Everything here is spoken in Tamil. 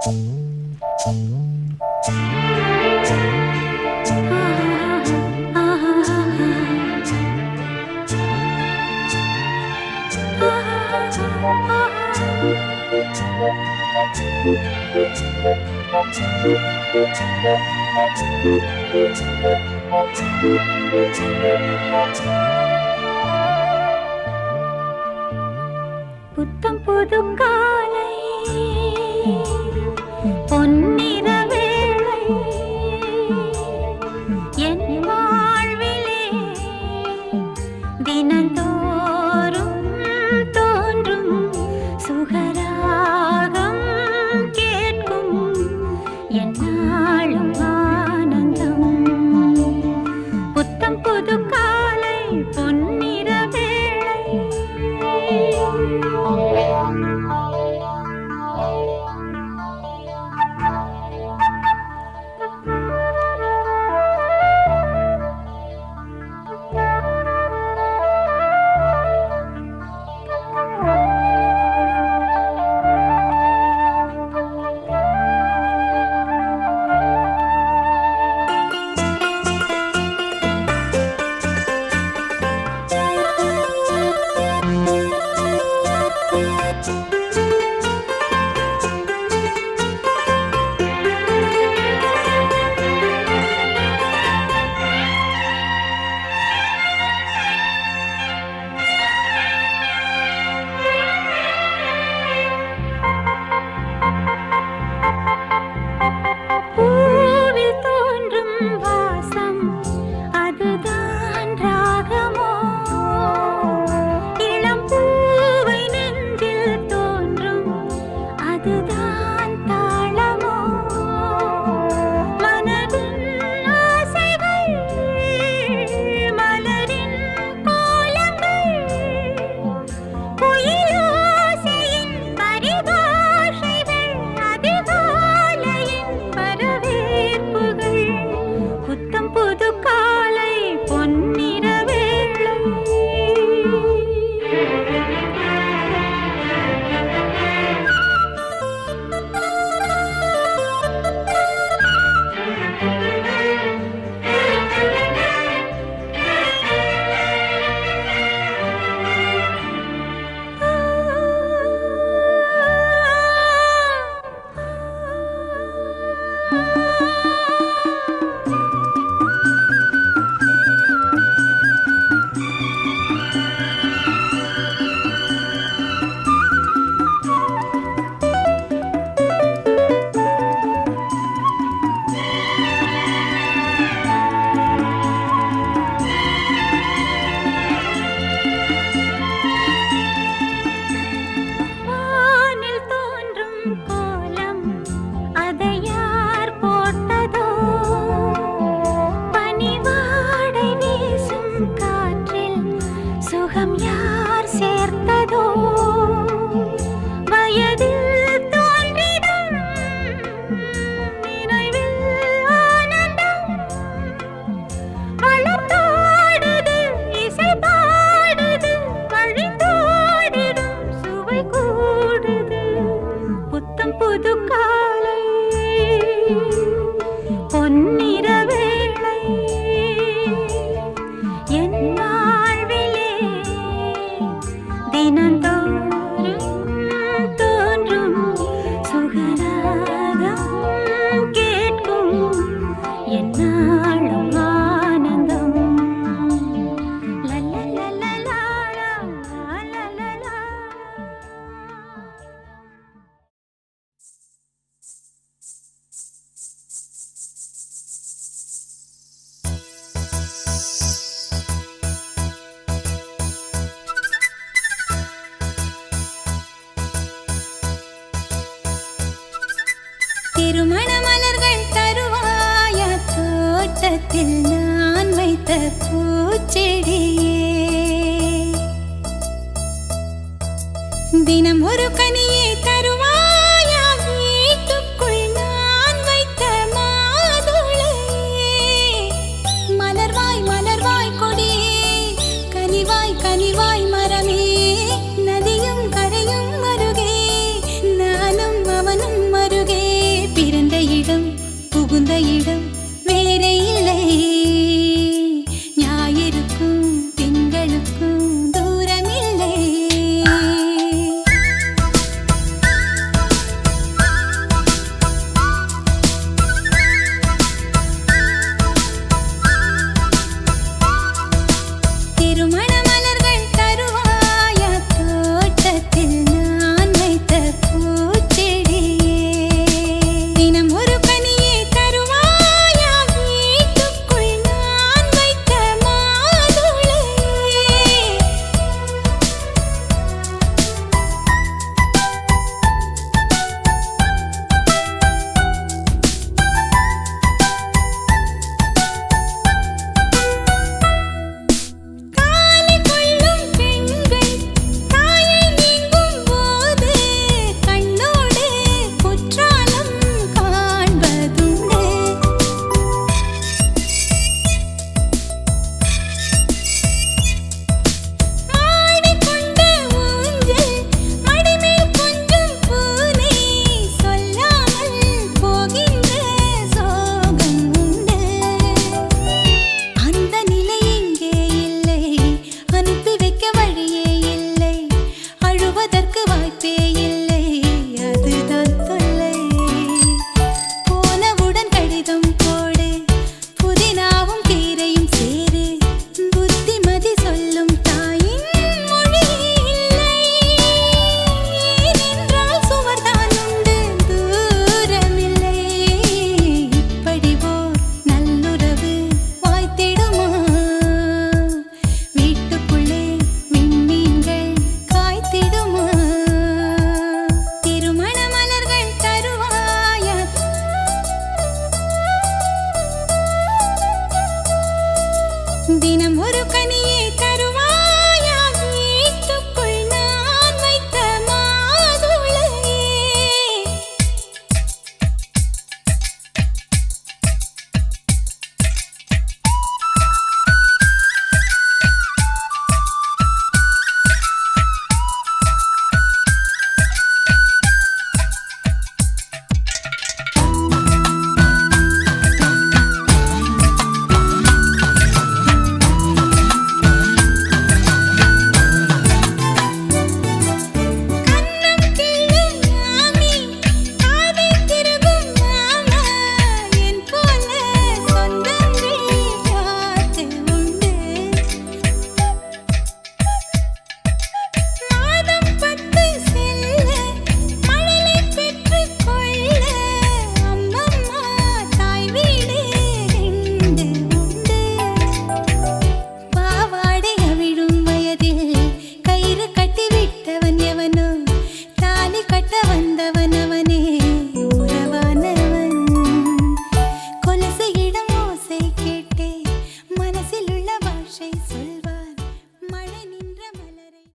புத்தம் புது காலை பொன்னிற வேளை என் வாழ்விலே தினந்தோறும் தோன்றும் சுகராகம் கேட்கும் என்னாலும் ஆனந்தம். புத்தம் புது காலை பொன்னிற வேளை திருமண மலர்கள் தருவாய தோட்டத்தில் நான் வைத்த பூச்செடியே, தினம் ஒரு கனியை தருவாயா வீட்டுக்குள் நான் வைத்த மாதுளையே. மலர்வாய் மலர்வாய் கொடியே, கனிவாய் கனிவாய் மரமே, நதியும் கரையும் அருகே நானும் அவனும் அருகே. இடம் புகுந்த இடம் வேறே இல்லை ஞாயிறுக்கும் திங்களுக்கும் தூரமில்லை திருமண மலர்கள் தருவாயா தோட்டத்தில் நான் வைத்த பூச்செடியே தினம் ஒரு கனியை தருவாயா வீட்டுக்குள் நான் வைத்த மாதுளையே காலை கொள்ளும் பெண்கள் தாயை நீங்கும் போது கண்ணோடு குற்றாலம் காண்பதுண்டு ஆடிக்கொண்ட ஊஞ்சல் மடிமேல் கொஞ்சம் பூனை சொல்லாமல் போகின்ற சோகம் உண்டு அந்த நிலை இங்கே இல்லை அனுப்பி வைக்க வழியே இல்லை அழுவதற்கு வாய்ப்பே இல்லை அதுதான் தொல்லை போனவுடன் கடிதம் போடு புதினாவும் கீரையும் சேரு புத்திமதி சொல்லும் தாயின் மொழி இல்லை நின்றால் சுவர்தான் உண்டு தூரமில்லை இப்படி ஓர் நல்லுறவு வாய்த்திடுமா வீட்டுக்குள்ளே விண்மீன்கள் காய்த்திடுமா திருமண மலர்கள் தருவாயா தினம்